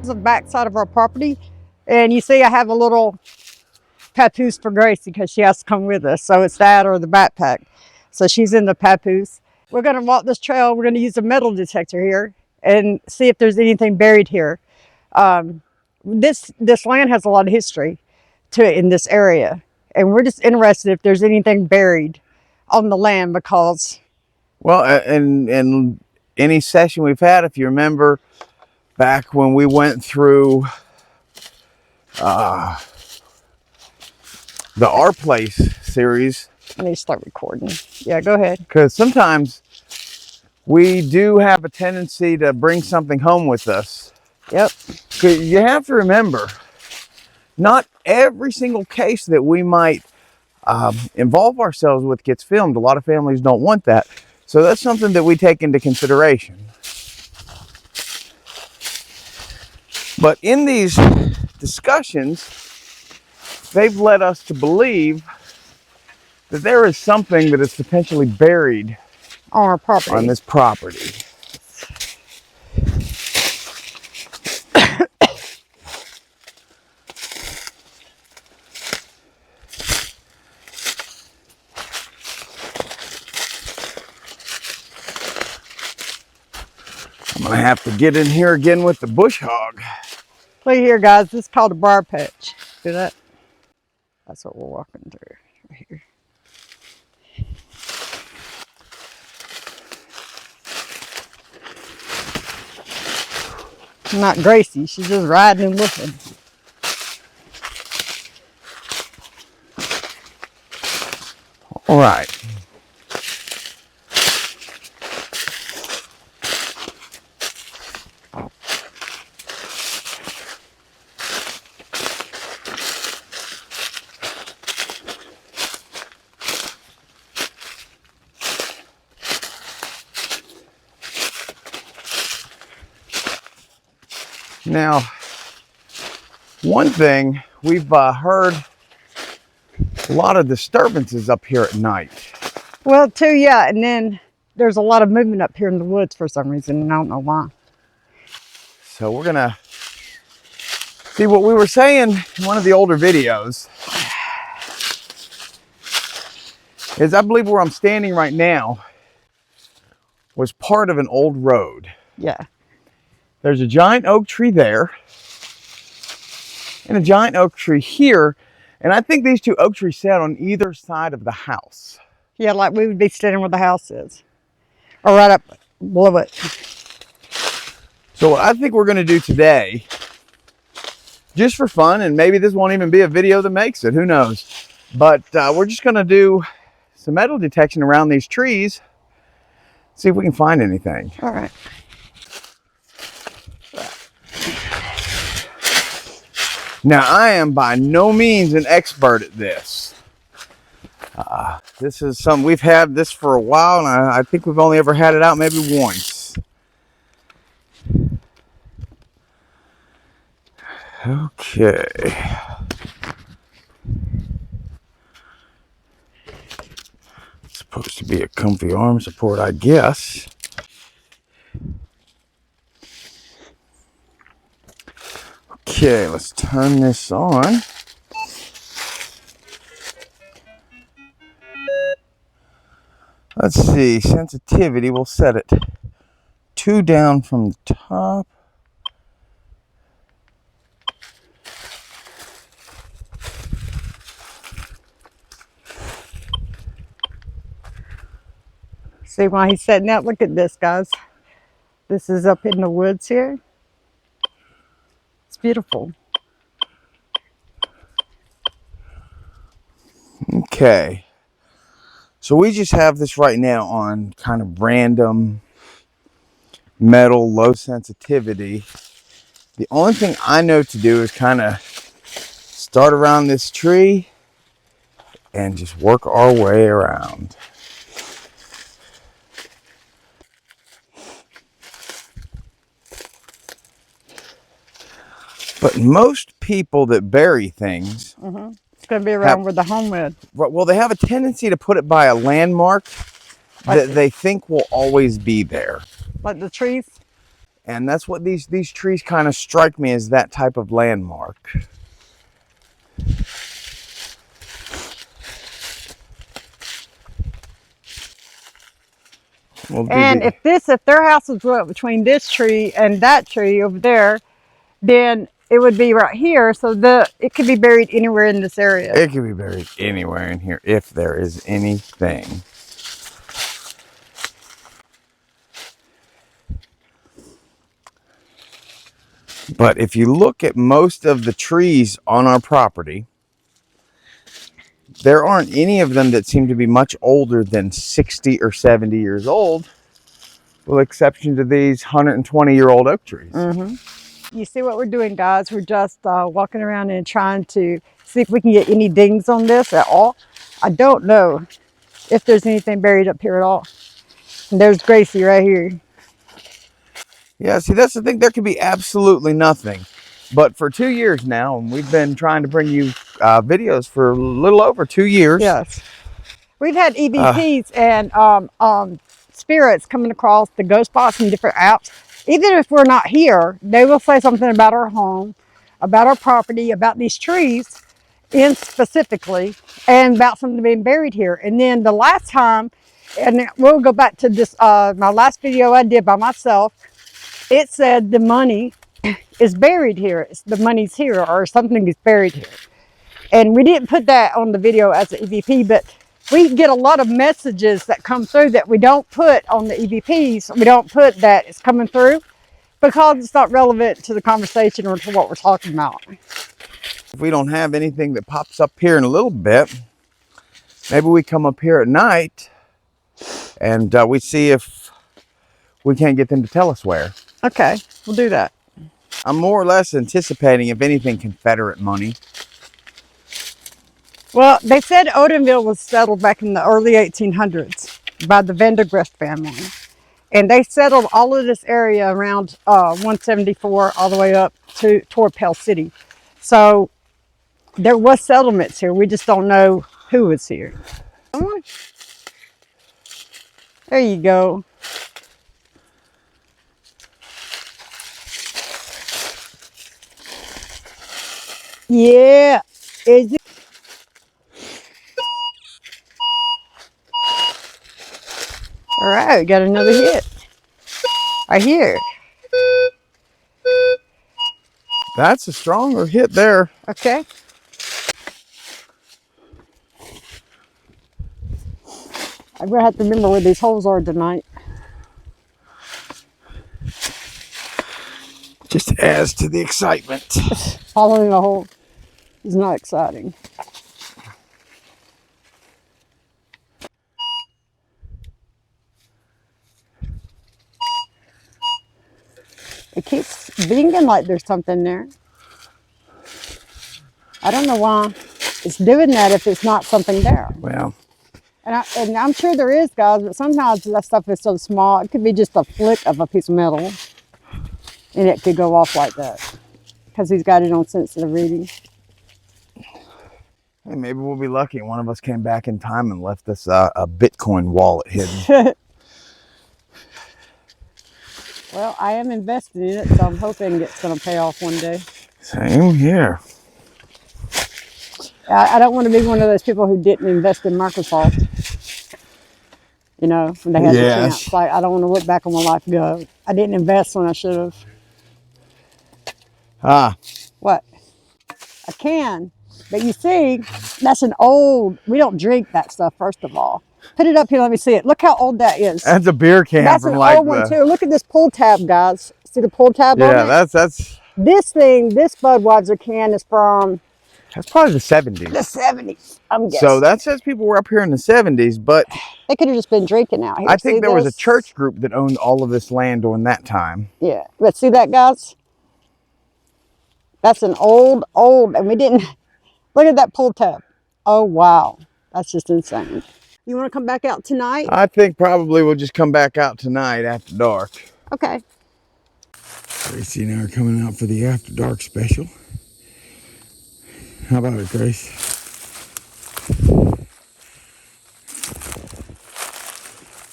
This is the back side of our property. And you see I have a little papoose for Gracie because she has to come with us. So it's that or the backpack. So she's in the papoose. We're going to walk this trail. We're going to use a metal detector here and see if there's anything buried here. This land has a lot of history to it in this area. And we're just interested if there's anything buried on the land because... Well, and any session we've had, if you remember, back when we went through the Our Place series. I need to start recording. Yeah, go ahead. Because sometimes we do have a tendency to bring something home with us. Yep. You have to remember, not every single case that we might involve ourselves with gets filmed. A lot of families don't want that. So that's something that we take into consideration. But in these discussions, they've led us to believe that there is something that is potentially buried on our property. On this property. I'm gonna have to get in here again with the bush hog. Look here, guys. This is called a briar patch. See that? That's what we're walking through right here. Not Gracie. She's just riding and looking. All right. Now, one thing, we've heard a lot of disturbances up here at night. Well, too, yeah, and then there's a lot of movement up here in the woods for some reason, and I don't know why. So we're gonna see what we were saying in one of the older videos. Is I believe where I'm standing right now was part of an old road. Yeah. There's a giant oak tree there and a giant oak tree here. And I think these two oak trees sat on either side of the house. Yeah, like we would be standing where the house is. Or right up below it. So what I think we're going to do today, just for fun, and maybe this won't even be a video that makes it, who knows. But we're just going to do some metal detection around these trees, see if we can find anything. All right. Now, I am by no means an expert at this. This is something we've had this for a while, and I think we've only ever had it out maybe once. Okay. It's supposed to be a comfy arm support, I guess. Okay, let's turn this on. Let's see, sensitivity, we'll set it 2 down from the top. See why he's setting out? Look at this, guys. This is up in the woods here. It's beautiful. Okay. So we just have this right now on kind of random metal, low sensitivity. The only thing I know to do is kind of start around this tree and just work our way around. But most people that bury things, it's going to be around where the home is. Well, they have a tendency to put it by a landmark that they think will always be there. Like the trees? And that's what these trees kind of strike me as, that type of landmark. We'll And if their house was right between this tree and that tree over there, then it would be right here. So it could be buried anywhere in this area. It could be buried anywhere in here if there is anything. But if you look at most of the trees on our property, there aren't any of them that seem to be much older than 60 or 70 years old, with exception to these 120-year-old oak trees. You see what we're doing, guys? We're just walking around and trying to see if we can get any dings on this at all. I don't know if there's anything buried up here at all. And there's Gracie right here. Yeah, see, that's the thing. There could be absolutely nothing. But for 2 years now, and we've been trying to bring you videos for a little over 2 years. Yes. We've had EVPs and spirits coming across the ghost box and different apps. Even if we're not here, they will say something about our home, about our property, about these trees in specifically, and about something being buried here. And then the last time, and we'll go back to this, my last video I did by myself, it said the money is buried here. The money's here, or something is buried here. And we didn't put that on the video as an EVP, but we get a lot of messages that come through that we don't put on the EVPs. We don't put that it's coming through because it's not relevant to the conversation or to what we're talking about. If we don't have anything that pops up here in a little bit, maybe we come up here at night and we see if we can't get them to tell us where. Okay, we'll do that. I'm more or less anticipating, if anything, Confederate money. Well, they said Odenville was settled back in the early 1800s by the Vandergrift family. And they settled all of this area around 174 all the way up toward Pell City. So there was settlements here. We just don't know who was here. Come on. There you go. Yeah. Is it? All right, we got another hit. Right here. That's a stronger hit there. Okay. I'm gonna have to remember where these holes are tonight. Just adds to the excitement. Following a hole is not exciting. It keeps binging like there's something there. I don't know why it's doing that if it's not something there. Well, And I'm sure there is, guys, but sometimes that stuff is so small. It could be just a flick of a piece of metal, and it could go off like that because he's got it on sensitive reading. hey, maybe we'll be lucky and one of us came back in time and left us a Bitcoin wallet hidden. Well, I am investing in it, so I'm hoping it's going to pay off one day. Same here. I don't want to be one of those people who didn't invest in Microsoft. You know, when they had the chance. Like, I don't want to look back on my life and go, I didn't invest when I should have. Ah. What? I can. But you see, that's an old, we don't drink that stuff, first of all. Put it up here, let me see it. Look how old that is. That's a beer can. That's from an like old one too. Look at this pull tab, guys. See the pull tab on it? Yeah, that's This thing, this Budweiser can is from probably the 70s. the 70s, I'm guessing. So that says people were up here in the 70s, but they could have just been drinking out here. I think there was a church group that owned all of this land during that time. Yeah, but see that, guys? That's an old, and we didn't, look at that pull tab. Oh, wow. That's just insane. You want to come back out tonight? I think probably we'll just come back out tonight after dark. Okay. Gracie and I are coming out for the after dark special. How about it, Grace?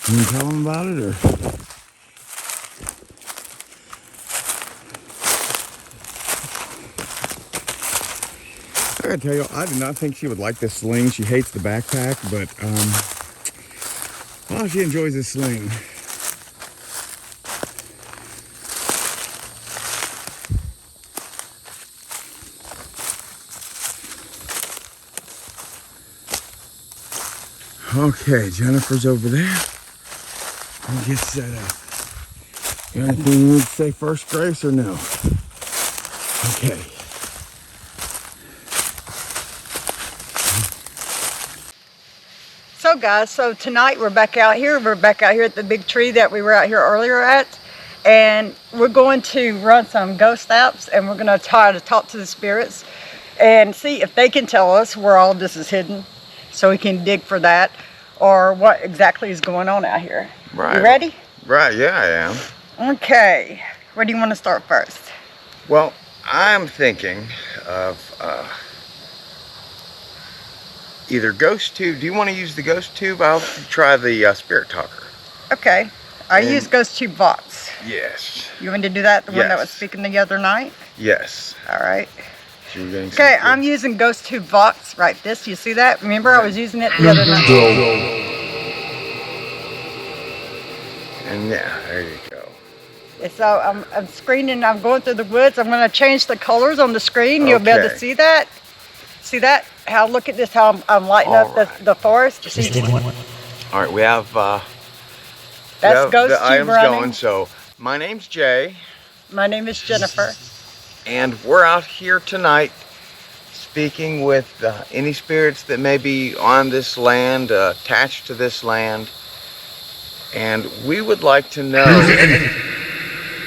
You want to tell them about it, or? gotta tell you, I did not think she would like this sling. She hates the backpack, but well, she enjoys this sling. Okay, Jennifer's over there. We'll get set up. Anything you need to say first, Grace, or no? Okay. So guys, so tonight we're back out here. We're back out here at the big tree that we were out here earlier at. And we're going to run some ghost apps, and we're going to try to talk to the spirits and see if they can tell us where all this is hidden, so we can dig for that, or what exactly is going on out here. Right. You ready? Right, yeah, I am. Okay. Where do you want to start first? Well, I'm thinking of either ghost tube. Do you want to use the ghost tube? I'll try the spirit talker. Okay. I use ghost tube box. Yes. You want to do that? The one that was Yes. speaking the other night? Yes. All right. So you're getting Okay, some I'm using ghost tube box right this. You see that? Remember I was using it the other night? And yeah, there you go. And so I'm screening, I'm going through the woods. I'm going to change the colors on the screen. You'll be able to Okay. see that. See that? How, look at this, how I'm lighting All up right. the forest. See? All right, we have That's ghost the tube items running. going. So my name's Jay, My name is Jennifer. and we're out here tonight speaking with any spirits that may be on this land, attached to this land. And we would like to know,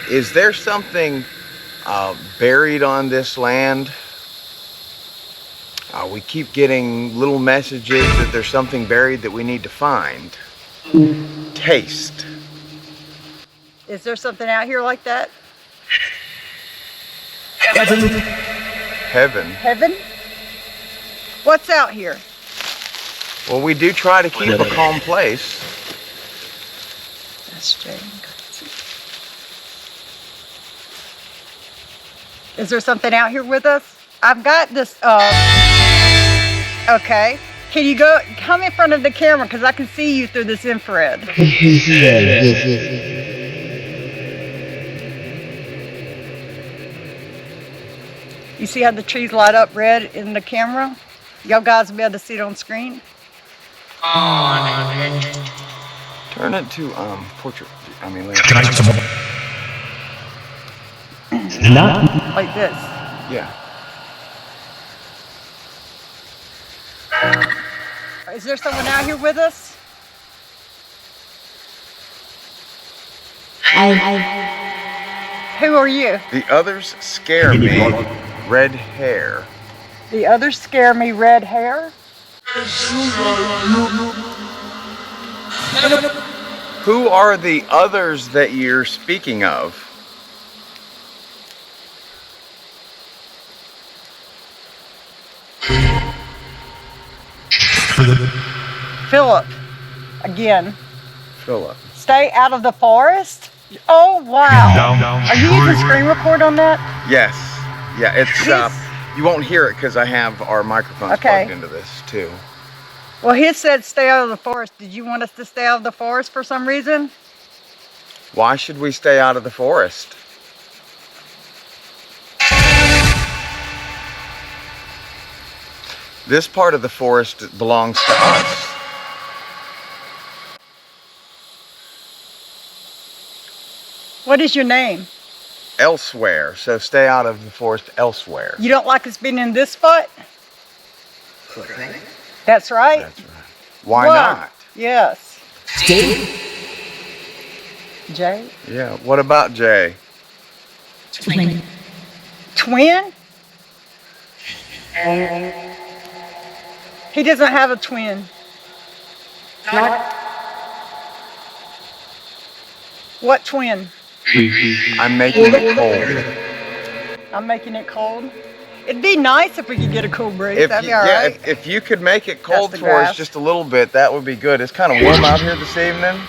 is there something buried on this land? We keep getting little messages that there's something buried that we need to find. Taste. Is there something out here like that? Heaven. Heaven? What's out here? Well, we do try to keep a calm place. That's Jay. Is there something out here with us? I've got this, okay. Can you come in front of the camera, because I can see you through this infrared. You see how the trees light up red in the camera? Y'all guys will be able to see it on screen? Turn it to portrait. I mean, Can I get some more? No. Like this. yeah. Is there someone out here with us? Who are you? The others scare me. Red hair. The others scare me, red hair. Who are the others that you're speaking of? Philip. Again. Philip. Stay out of the forest? Oh, wow. Are you using screen record on that? Yes. Yeah, it's you won't hear it because I have our microphones Okay. plugged into this too. Well, he said stay out of the forest. Did you want us to stay out of the forest for some reason? Why should we stay out of the forest? This part of the forest belongs to us. What is your name? Elsewhere, so stay out of the forest elsewhere. You don't like us being in this spot? That's right. That's right. Why not? Yes. Jay? Yeah, what about Jay? Twin? He doesn't have a twin. What twin? I'm making it cold. I'm making it cold. It'd be nice if we could get a cool breeze. If That'd you, be all yeah, right. if you could make it cold the for us grass. just a little bit, that would be good. It's kind of warm out here this evening.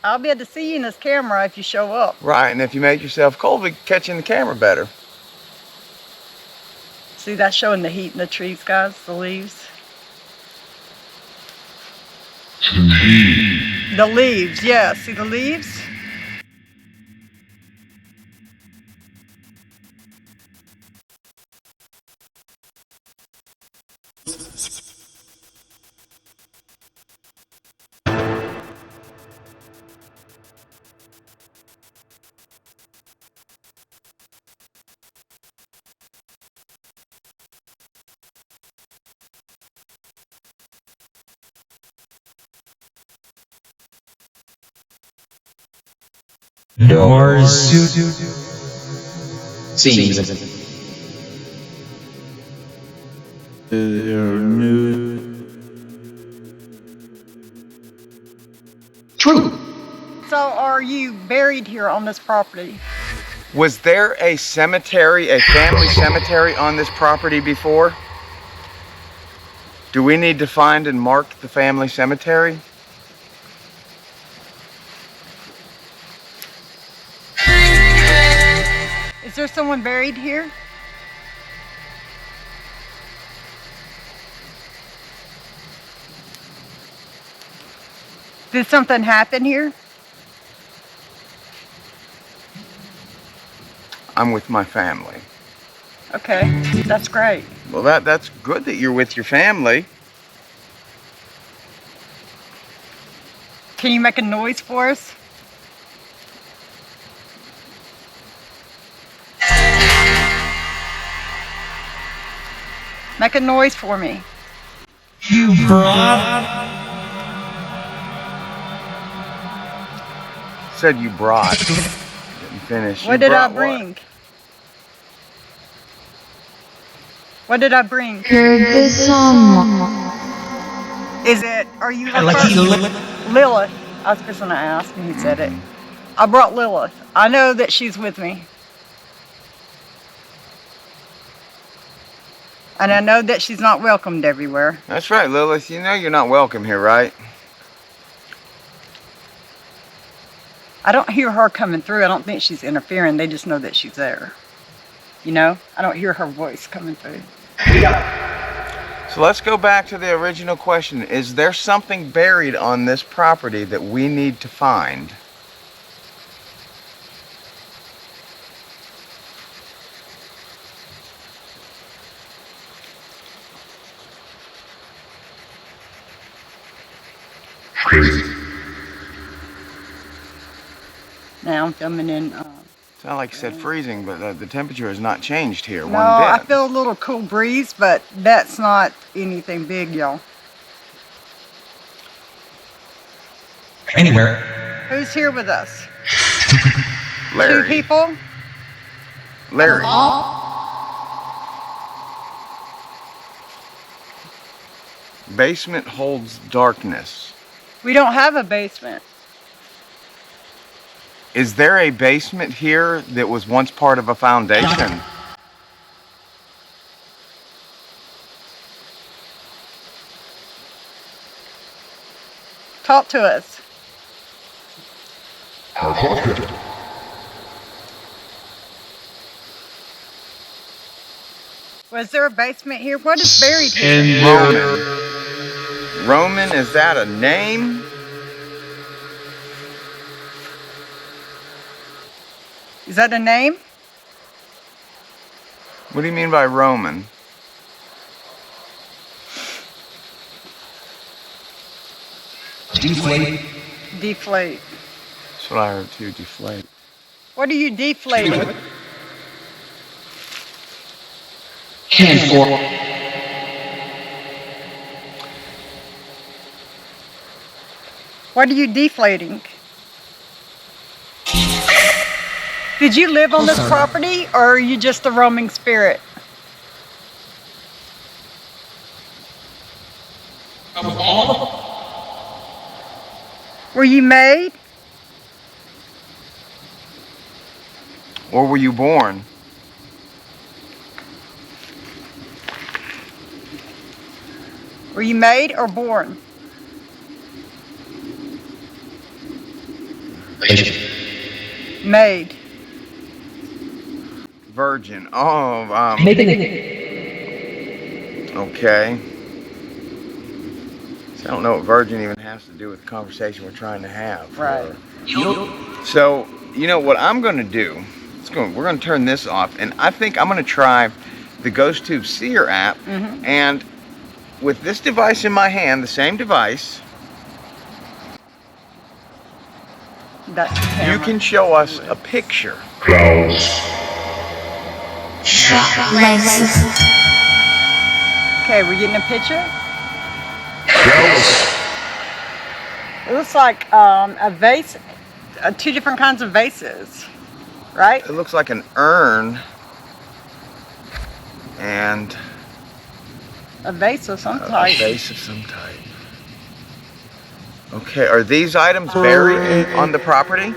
I'll be able to see you in this camera if you show up. Right, and if you make yourself cold, we can catch you in the camera better. See, that's showing the heat in the trees, guys, the leaves. The leaves, yeah, see the leaves? Doors. Seems. True. So are you buried here on this property? Was there a cemetery, a family cemetery on this property before? Do we need to find and mark the family cemetery? Is there someone buried here? Did something happen here? I'm with my family. Okay, that's great. Well, that's good that you're with your family. Can you make a noise for us? Make a noise for me. You brought. Said you brought. Didn't finish. What You did I brought bring? What did I bring? Is it, are you her first? Lilith. I was just going to ask and he said it. I brought Lilith. I know that she's with me. And I know that she's not welcomed everywhere. That's right, Lilith. You know you're not welcome here, right? I don't hear her coming through. I don't think she's interfering. They just know that she's there. You know? I don't hear her voice coming through. So let's go back to the original question. Is there something buried on this property that we need to find? Crazy. Now I'm coming in. Sound like you said freezing, but the temperature has not changed here No, one I bit. feel a little cool breeze, but that's not anything big, y'all. Anywhere. Who's here with us? Larry. 2 people? Larry. Basement holds darkness. We don't have a basement. Is there a basement here that was once part of a foundation? Talk to us. Was there a basement here? What is buried here? Roman. Roman, is that a name? Is that a name? What do you mean by Roman? Deflate. Deflate. That's what I heard too, deflate. What are you deflating? Can for. What are you deflating? Did you live on this property, or are you just a roaming spirit? Were you made? Or were you born? Were you made or born? Made. Virgin. Oh, Making it. Okay. So I don't know what virgin even has to do with the conversation we're trying to have. Right. So, you know what I'm going to do? We're going to turn this off, and I think I'm going to try the Ghost Tube Seer app. And with this device in my hand, the same device, That's the camera. you can show us a picture. Clouds. Okay, we're getting a picture. Clouds. It looks like a vase, two different kinds of vases, right? It looks like an urn and A vase of some a type. vase of some type. Okay, are these items buried on the property?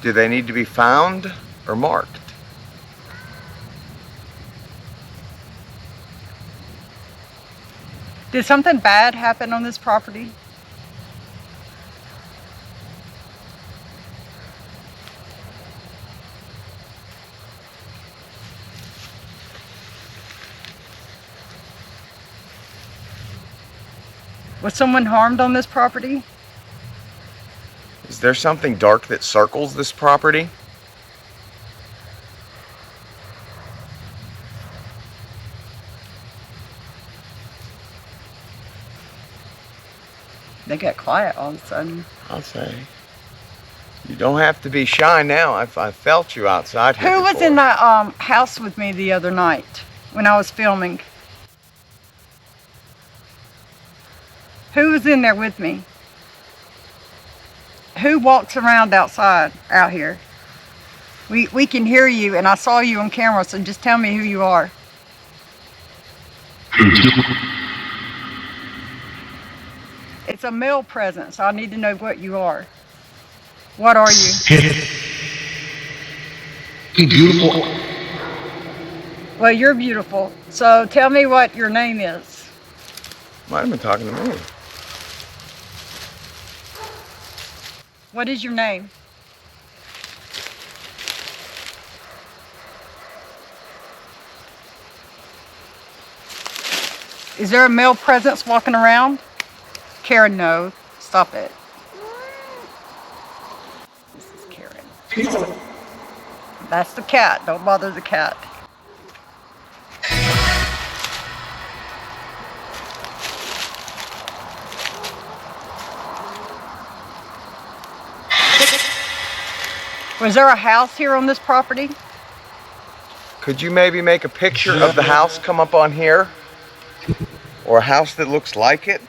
Do they need to be found or marked? Did something bad happen on this property? Was someone harmed on this property? Is there something dark that circles this property? They got quiet all of a sudden. I'll say. You don't have to be shy now. I felt you outside here. Who was before. in the house with me the other night when I was filming? Who was in there with me? Who walks around outside out here? We can hear you, and I saw you on camera, so just tell me who you are. It's a male presence, so I need to know what you are. What are you? Beautiful. Well, you're beautiful, so tell me what your name is. Might have been talking to me. What is your name? Is there a male presence walking around? Karen, no. Stop it. This is Karen. That's the cat. Don't bother the cat. Was there a house here on this property? Could you maybe make a picture of the house come up on here? Or a house that looks like it?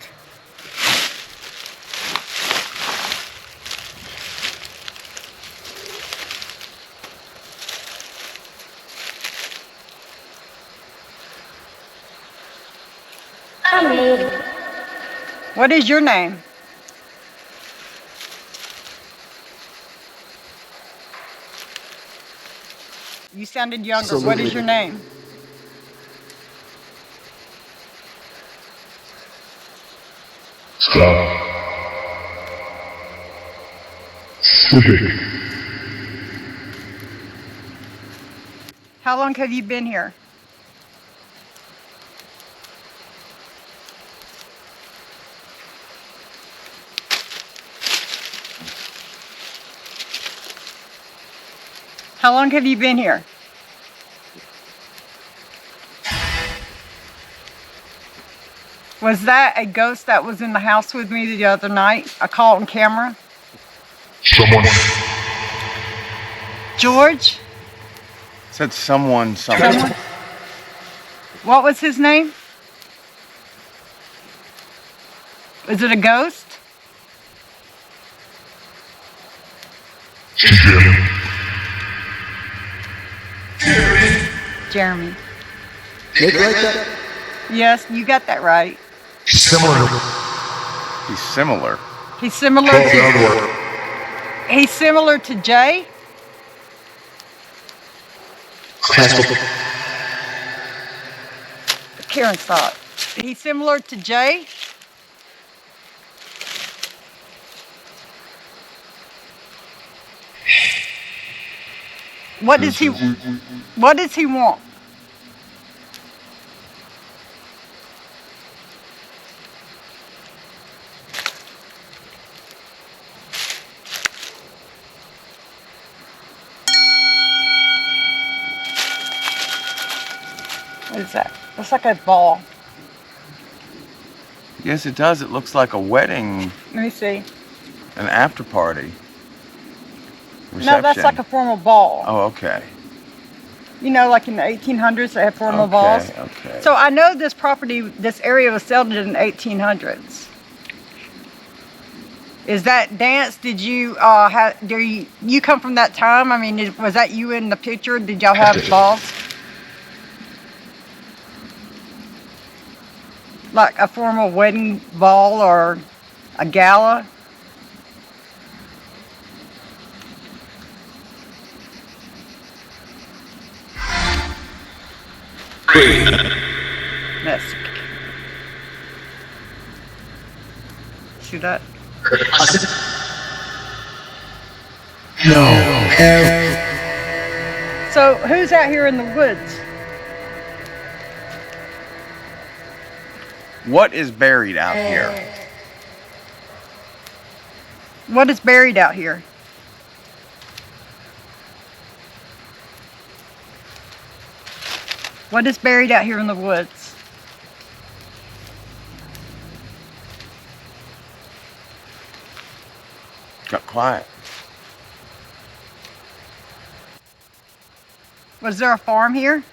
What is your name? You sounded younger. What is your name? Stop. How long have you been here? How long have you been here? Was that a ghost that was in the house with me the other night? I caught on camera. Someone. George? Said someone, something. Someone? What was his name? Is it a ghost? Jeremy. Jeremy. Yes, you got that right. Similar. He's similar. He's similar to, he's similar to Jay? Karen, stop. He's similar to Jay? What does he want? What is that? Looks like a ball. Yes, it does. It looks like a wedding, Let me see. an after party. Reception. No, that's like a formal ball. Oh, okay. You know, like in the 1800s, they had formal balls. Okay. So I know this property, this area was settled in the 1800s. Is that dance? Did you you come from that time? I mean, was that you in the picture? Did y'all have balls? Like a formal wedding ball or a gala? Yes. See that? No. So who's out here in the woods? What is buried out here? What is buried out here? What is buried out here in the woods? Got quiet. Was there a farm here?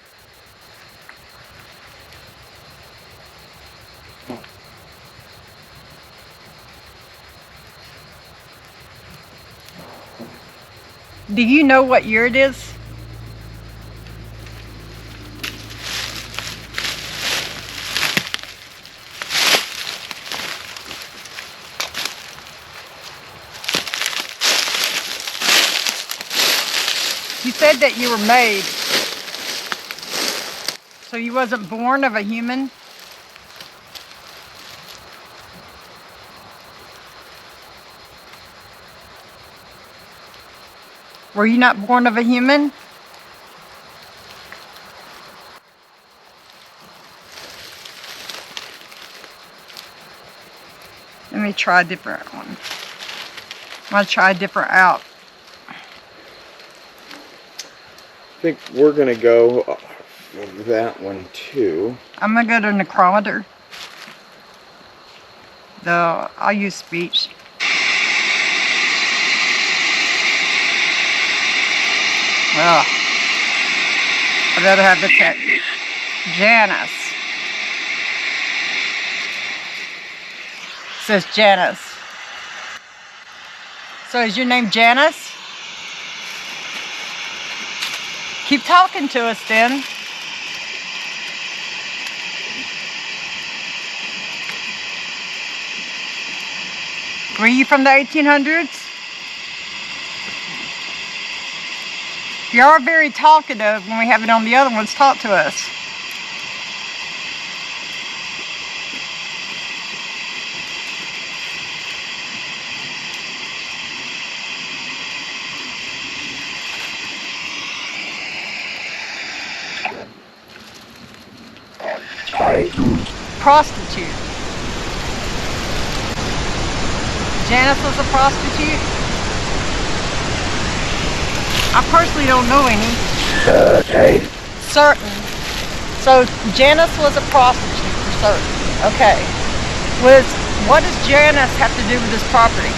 Do you know what year it is? You said that you were made. So you wasn't born of a human? Were you not born of a human? Let me try a different one. I'm going to try a different out. I think we're gonna go with that one too. I'm going to go to necrometer. I'll use speech. Ugh. I'd rather have the text. Janice. It says Janice. So is your name Janice? Keep talking to us then. Were you from the 1800s? You are very talkative when we have it on the other ones. Talk to us. Prostitute. Janice was a prostitute? I personally don't know any. Certain. So Janice was a prostitute for certain. Okay. What does Janice have to do with this property?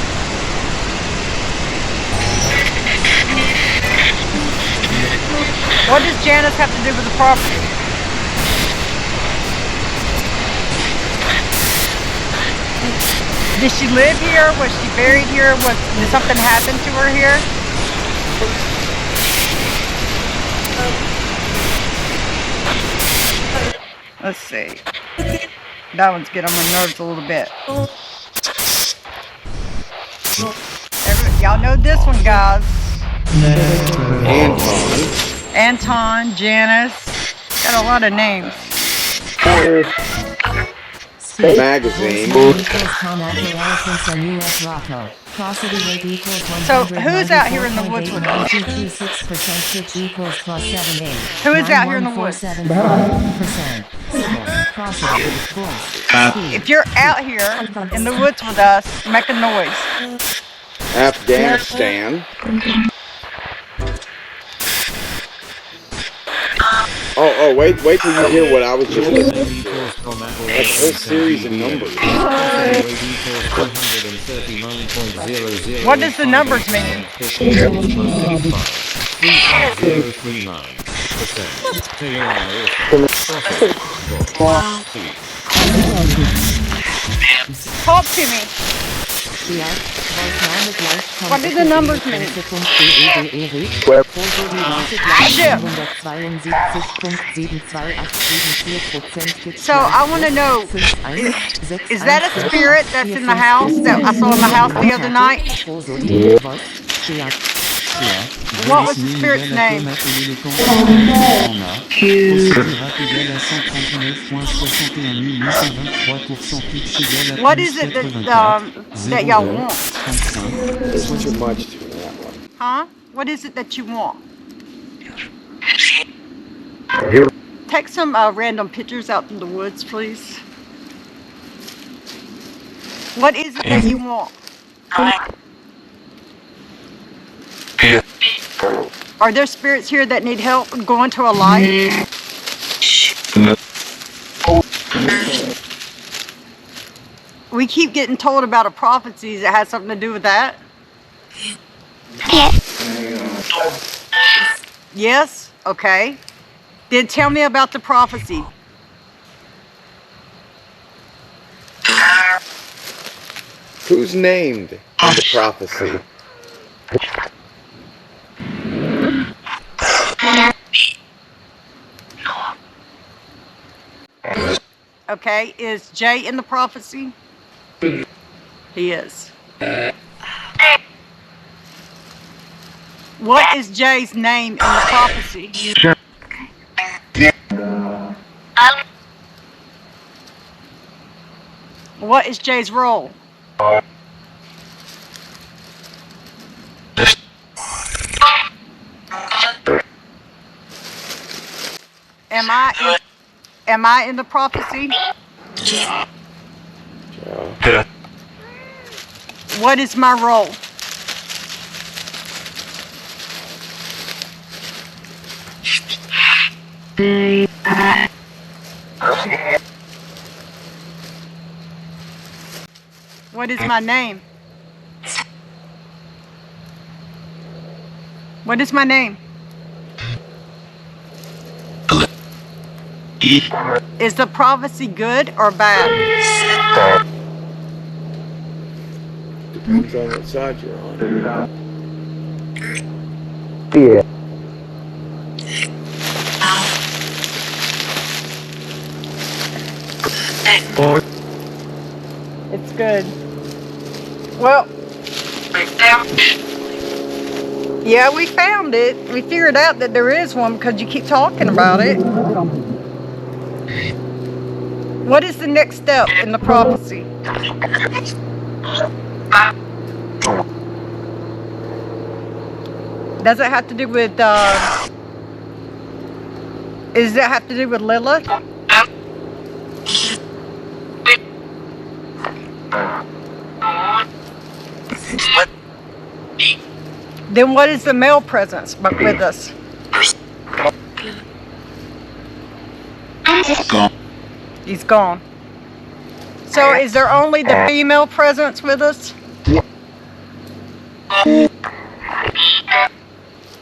What does Janice have to do with the property? Did she live here? Was she buried here? Did something happen to her here? Let's see. That one's getting on my nerves a little bit. Y'all know this one, guys. Anton, Janice. Got a lot of names. magazine. So who's out here in the woods with us? Who is out here in the woods? If you're out here in the woods with us, make a noise. Afghanistan. Oh, wait till you hear what I was just listening to. A whole series of numbers. What does the numbers mean? Talk to me. What do the numbers mean? Jim. So I want to know, is that a spirit that's in the house that I saw in the house the other night? What was the spirit's name? What is it that y'all want? There's too much to that one. Huh? What is it that you want? Take some random pictures out in the woods, please. What is it that you want? Are there spirits here that need help going to a light? We keep getting told about a prophecy that has something to do with that. Yes? Okay. Then tell me about the prophecy. Who's named in the prophecy? Okay, is Jay in the prophecy? He is. What is Jay's name in the prophecy? What is Jay's role? Am I in the prophecy? What is my role? What is my name? What is my name? Is the prophecy good or bad? Depends on what side you're on. Yeah. It's good. Well, yeah, we found it. We figured out that there is one because you keep talking about it. What is the next step in the prophecy? Does it have to do with, does it have to do with Lilith? Then what is the male presence with us? He's gone. So is there only the female presence with us?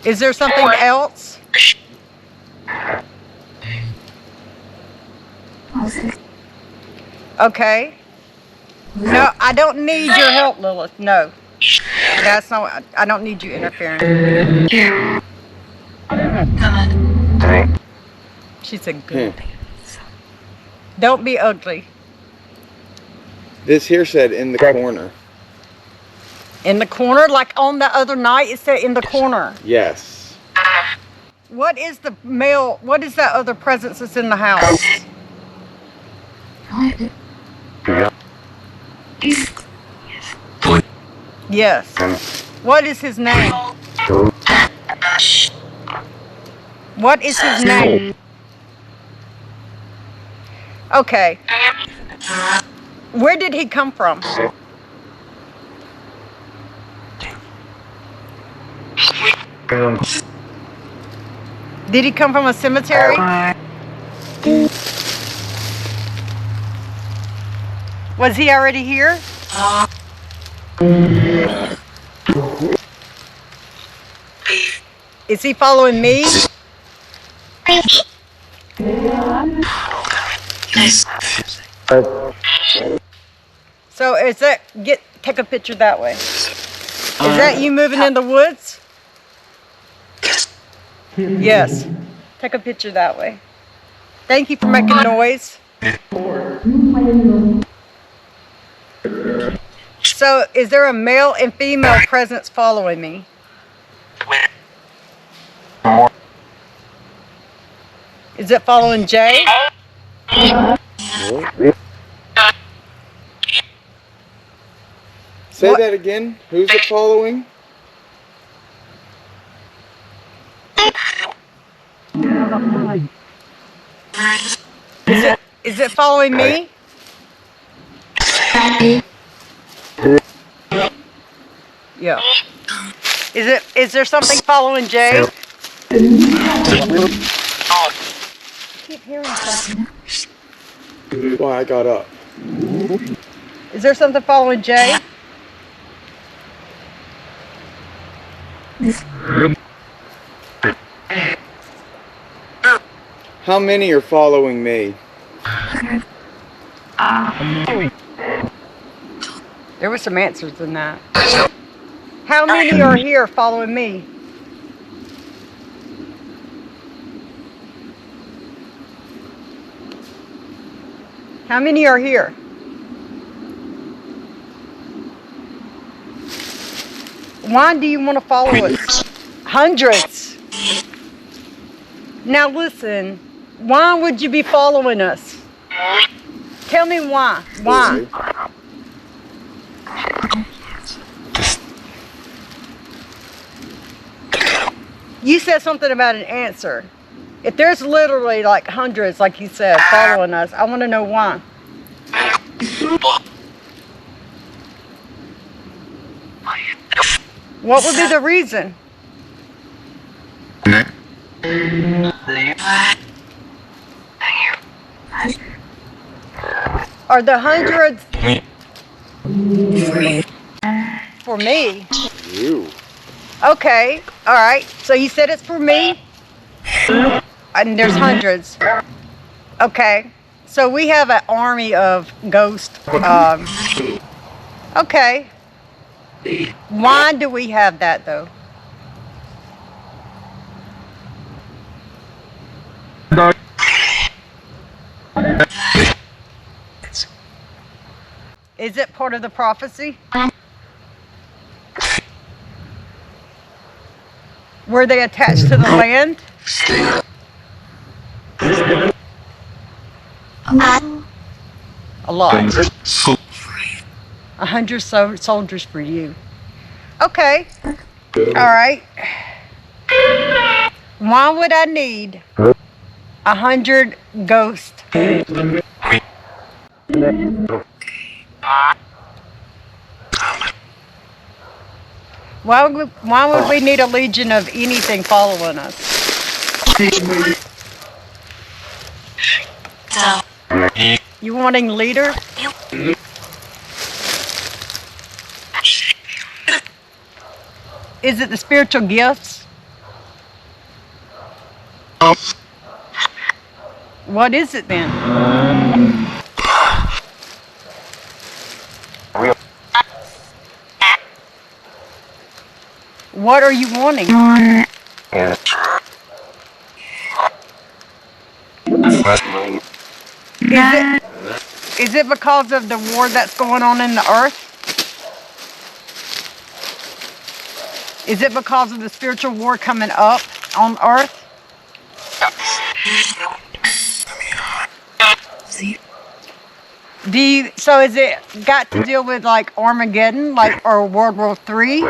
Is there something else? Okay. No, I don't need your help, Lilith. No. That's not, I don't need you interfering. She said good. Don't be ugly. This here said in the corner. In the corner? Like on the other night it said in the corner. Yes. What is the male, what is that other presence that's in the house? Yes. What is his name? What is his name? Okay. Where did he come from? Did he come from a cemetery? Was he already here? Is he following me? So is that take a picture that way? Is that you moving in the woods? Yes. Take a picture that way. Thank you for making noise. So is there a male and female presence following me? Is it following Jay? Say that again. Who's it following? Is it following me? Yeah. Is there something following Jay? I keep hearing something. Why I got up. Is there something following Jay? How many are following me? There were some answers in that. How many are here following me? How many are here? Why do you want to follow us? Hundreds. Now listen, why would you be following us? Tell me why. Why? You said something about an answer. If there's literally like hundreds, like you said, following us, I want to know why. What would be the reason? Are the hundreds for me? You. Okay, all right. So you said it's for me? And there's hundreds. Okay. So we have an army of ghosts. Okay. Why do we have that though? Is it part of the prophecy? Were they attached to the land? A lot. 100 soldiers for you. Okay. All right. Why would I need 100 ghosts? Why would we need a legion of anything following us? You wanting leader? Is it the spiritual gifts? What is it then? What are you wanting? Is it because of the war that's going on in the earth? Is it because of the spiritual war coming up on earth? So is it got to deal with like Armageddon, like or World War III?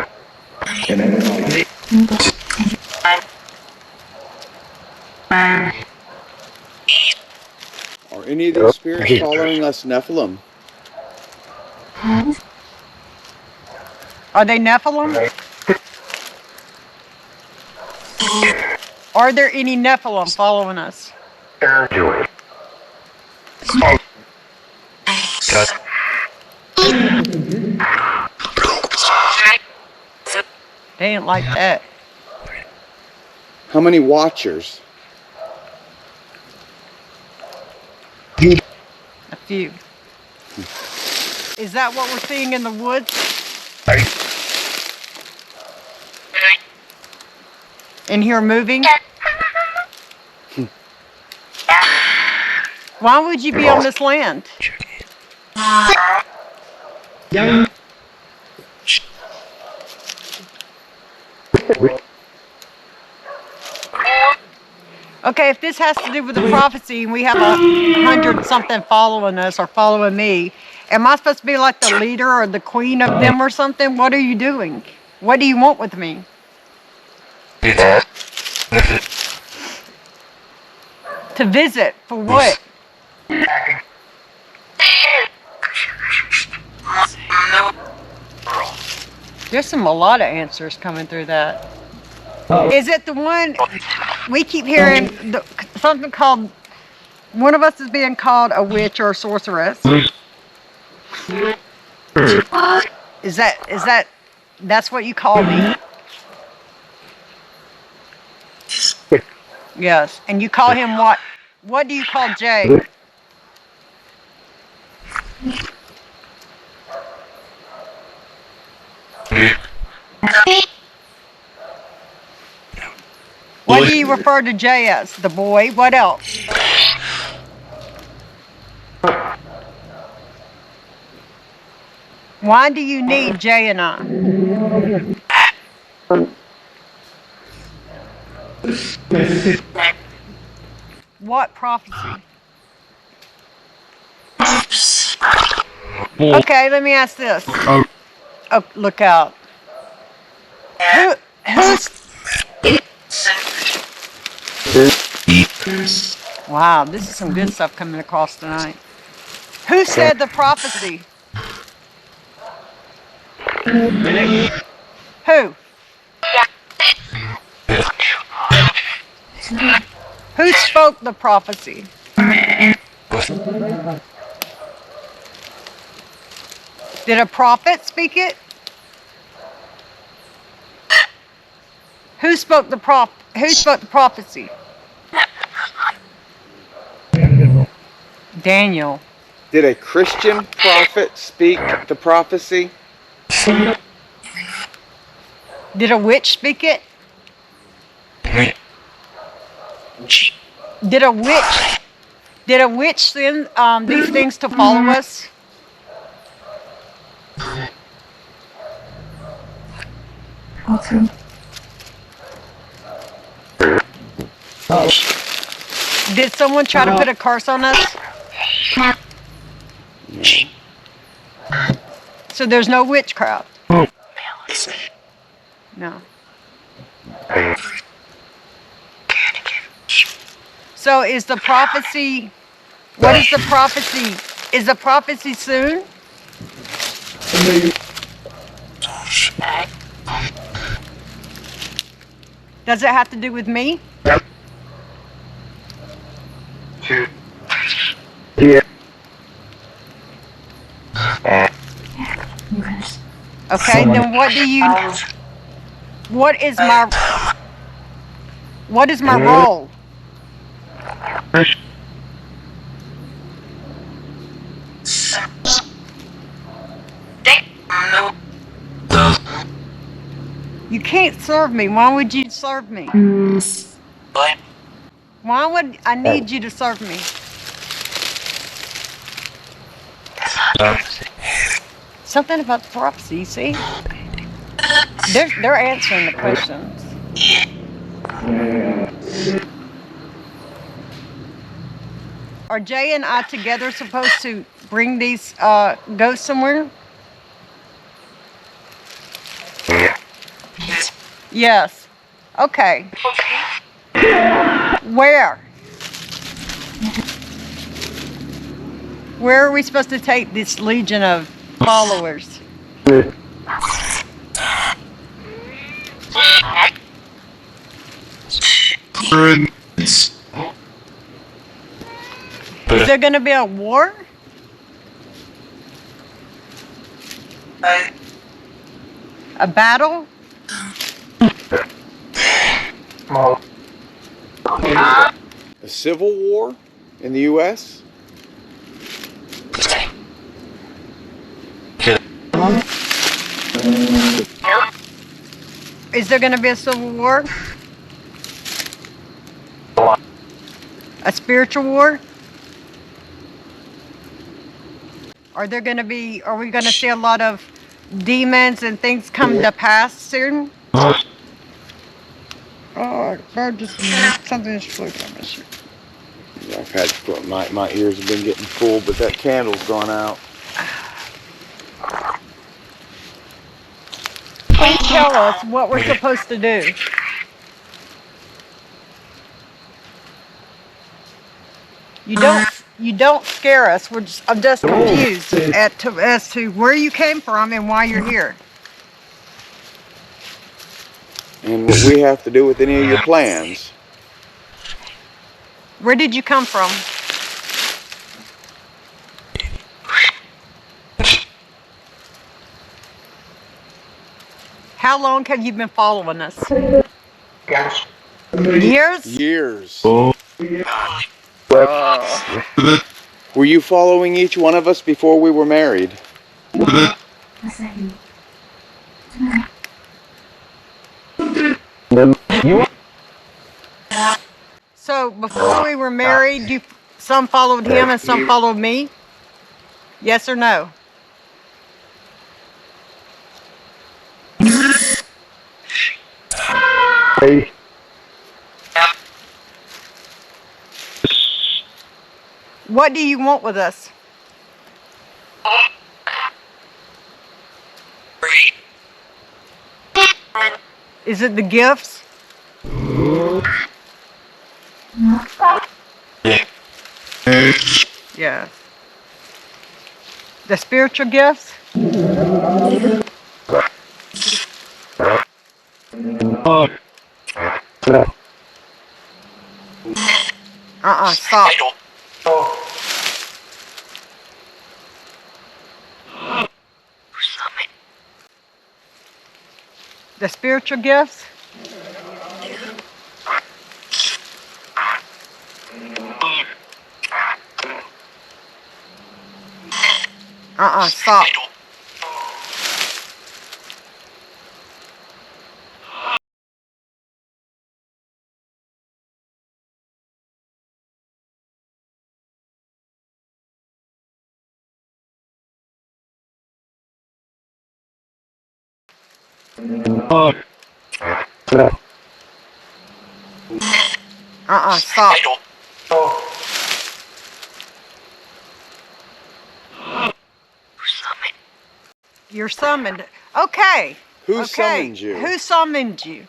Are any of these spirits following us Nephilim? Are they Nephilim? Are there any Nephilim following us? They ain't like that. How many watchers? A few. Is that what we're seeing in the woods? In here moving? Why would you be on this land? Okay, if this has to do with the prophecy and we have 100 something following us or following me, am I supposed to be like the leader or the queen of them or something? What are you doing? What do you want with me? To visit for what? There's a lot of answers coming through that. Is it the one we keep hearing something called? One of us is being called a witch or a sorceress. Is that that's what you call me? Yes. And you call him what? What do you call Jay? What do you refer to Jay as? The boy? What else? Why do you need Jay and I? What prophecy? Okay, let me ask this. Oh, look out. Who's... Wow, this is some good stuff coming across tonight. Who said the prophecy? Who? Who spoke the prophecy? Did a prophet speak it? Who spoke the prophecy? Daniel. Did a Christian prophet speak the prophecy? Did a witch speak it? Did a witch send these things to follow us? Did someone try to put a curse on us? So there's no witchcraft? No. So is the prophecy, what is the prophecy? Is the prophecy soon? Does it have to do with me? Okay, then what is my role? You can't serve me. Why would you serve me? Why would I need you to serve me? Something about the prophecy, see? They're answering the questions. Are Jay and I together supposed to bring these goats somewhere? Yes. Okay. Where? Where are we supposed to take this legion of followers? Is there going to be a war? A battle? A civil war in the U.S.? Is there going to be a civil war? A spiritual war? Are we going to see a lot of demons and things come to pass soon? Oh, bird just something just flew from my shirt. Yeah, I've had to put my ears have been getting full, but that candle's gone out. Please tell us what we're supposed to do. You don't scare us. I'm just confused as to where you came from and why you're here. And what we have to do with any of your plans. Where did you come from? How long have you been following us? Years? Years. Were you following each one of us before we were married? So before we were married, some followed him and some followed me? Yes or no? What do you want with us? Is it the gifts? Yeah. The spiritual gifts? Stop. The spiritual gifts? Stop. Stop. You're summoned. Okay. Who summoned you? Who summoned you?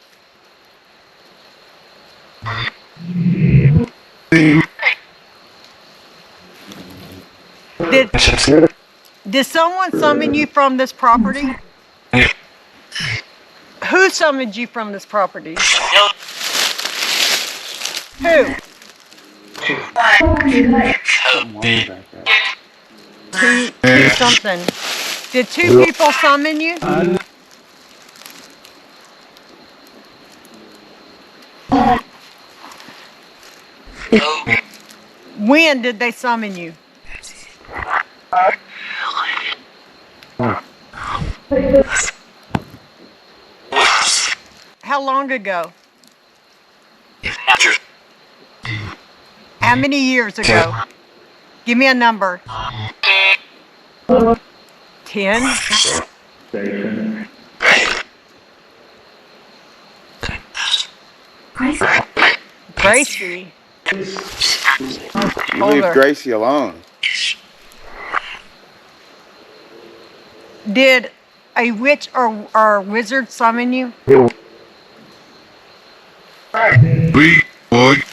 Did someone summon you from this property? Who summoned you from this property? Who? Two something. Did two people summon you? When did they summon you? How long ago? How many years ago? Give me a number. 10? Gracie. You leave Gracie alone. Did a witch or wizard summon you? We would.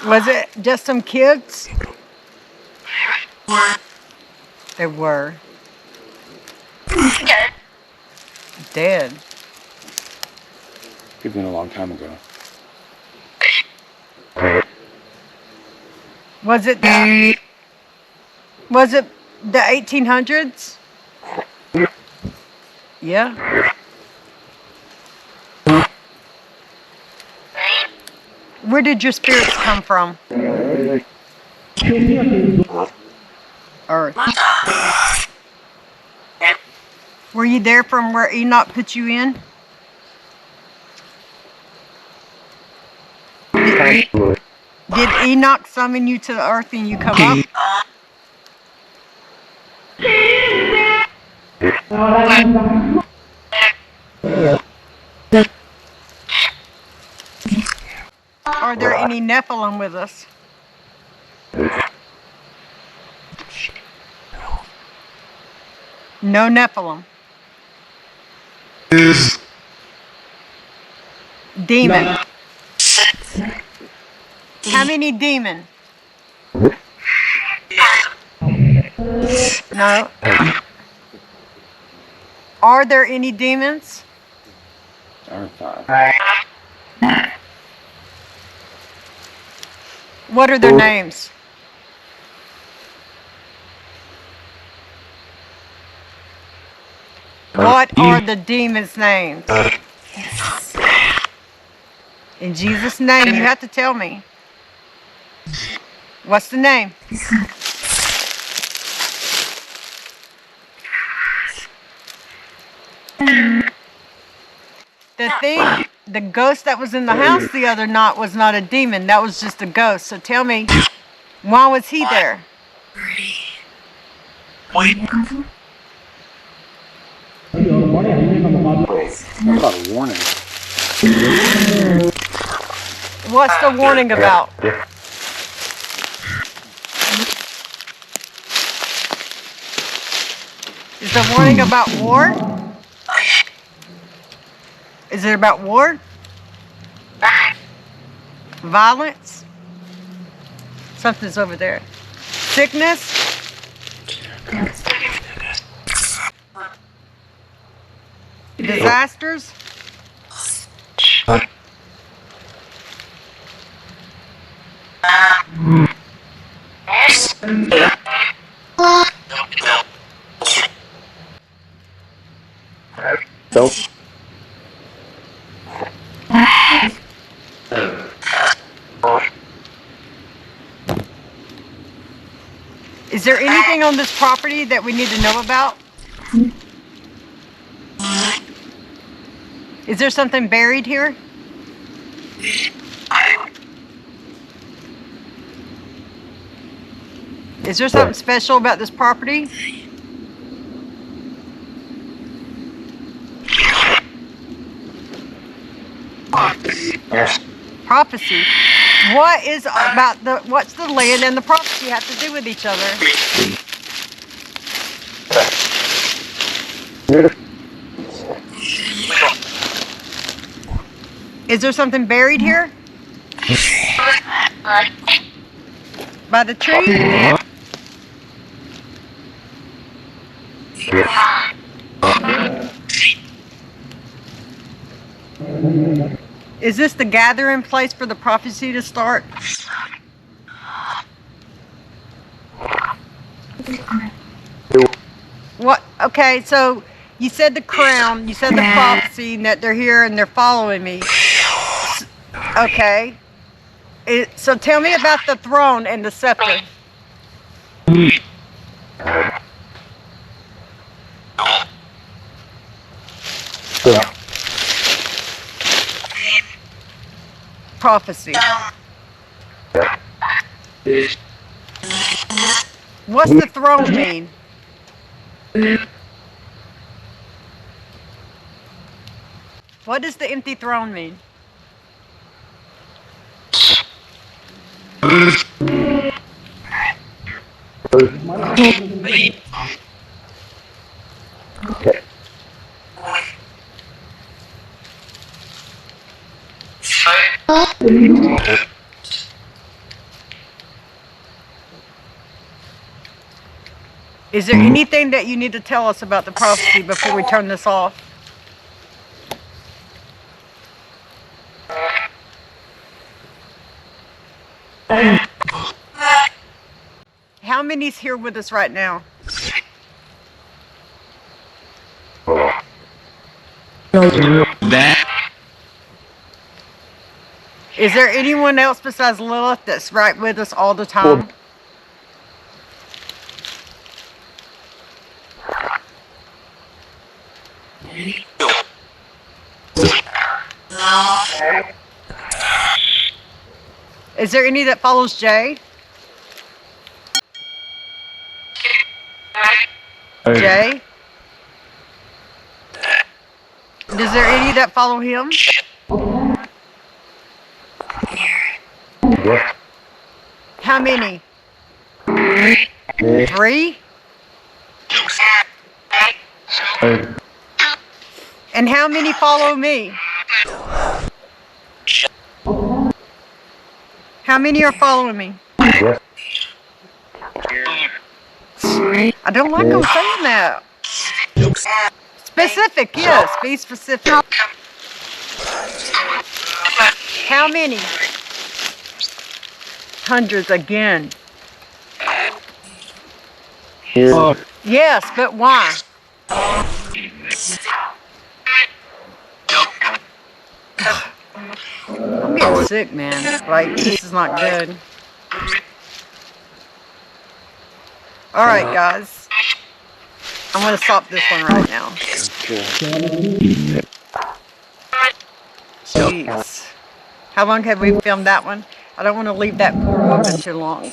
Was it just some kids? They were. Dead. Could have been a long time ago. Was it the 1800s? Yeah. Where did your spirits come from? Earth. Were you there from where Enoch put you in? Did Enoch summon you to the earth and you come up? Are there any Nephilim with us? No Nephilim. Is Demon. How many demon? No. Are there any demons? What are their names? What are the demons' names? In Jesus' name, you have to tell me. What's the name? The ghost that was in the house the other night was not a demon. That was just a ghost. So tell me, why was he there? wait. What about a warning? What's the warning about? Is the warning about war? Is it about war? Violence? Something's over there. Sickness? Disasters? Is there anything on this property that we need to know about? Is there something buried here? Is there something special about this property? Prophecy. What's the land and the prophecy have to do with each other? Is there something buried here? By the tree? Is this the gathering place for the prophecy to start? What? Okay, so you said the crown, you said the prophecy, and that they're here and they're following me. Okay. So tell me about the throne and the scepter. Prophecy. What's the throne mean? What does the empty throne mean? Is there anything that you need to tell us about the prophecy before we turn this off? How many's here with us right now? Is there anyone else besides Lilith that's right with us all the time? Is there any that follows Jay? Jay? Is there any that follow him? How many? 3? And how many follow me? How many are following me? I don't like them saying that. Specific, yes. Be specific. How many? Hundreds again. Yes, but why? I'm getting sick, man. Like, this is not good. Alright, guys. I'm going to stop this one right now. Jeez. How long have we filmed that one? I don't want to leave that portal open too long.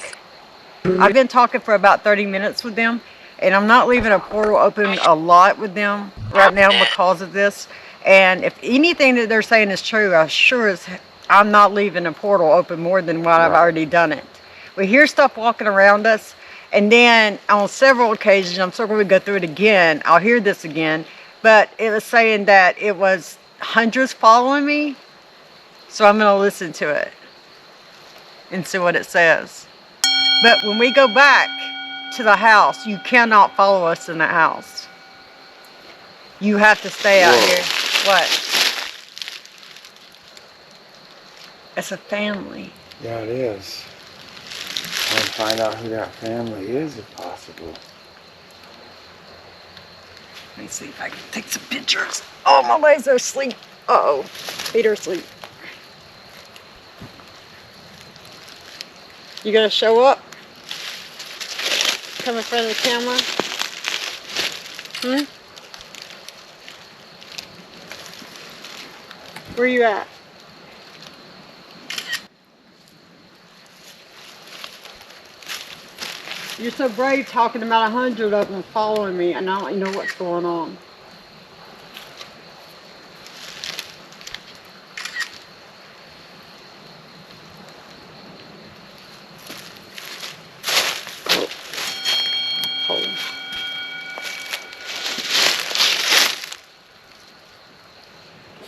I've been talking for about 30 minutes with them, and I'm not leaving a portal open a lot with them right now because of this. And if anything that they're saying is true, I'm not leaving a portal open more than what I've already done it. We hear stuff walking around us, and then on several occasions, I'm still going to go through it again. I'll hear this again, but it was saying that it was hundreds following me, so I'm going to listen to it and see what it says. But when we go back to the house, you cannot follow us in the house. You have to stay out here. What? It's a family. Yeah, it is. And find out who that family is, if possible. Let me see if I can take some pictures. Oh, my legs are asleep. Uh-oh. Feet are asleep. You gonna show up? Come in front of the camera? Where you at? You're so brave talking about 100 of them following me, and I don't know what's going on.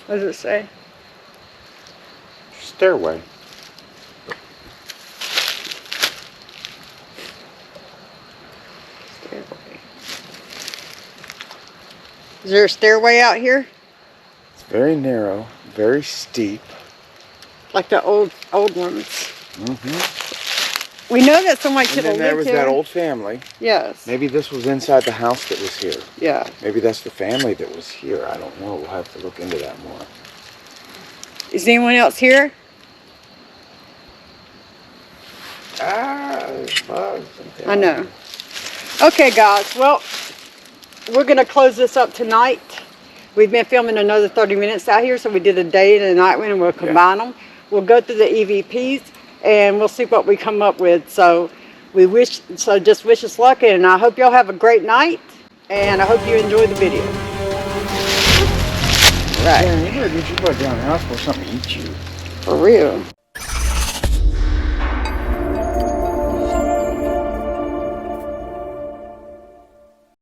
What does it say? Stairway. Stairway. Is there a stairway out here? It's very narrow, very steep. Like the old ones. Mm-hmm. We know that somebody could And have then there lived was here. that old family. Yes. Maybe this was inside the house that was here. Yeah. Maybe that's the family that was here. I don't know. We'll have to look into that more. Is anyone else here? There's bugs. I know. Okay, guys. Well, we're going to close this up tonight. We've been filming another 30 minutes out here, so we did a day and a night one, and we'll combine them. We'll go through the EVPs, and we'll see what we come up with. So just wish us luck, and I hope y'all have a great night, and I hope you enjoy the video. Right. Yeah, you better get your butt down the house for something to eat you. For real.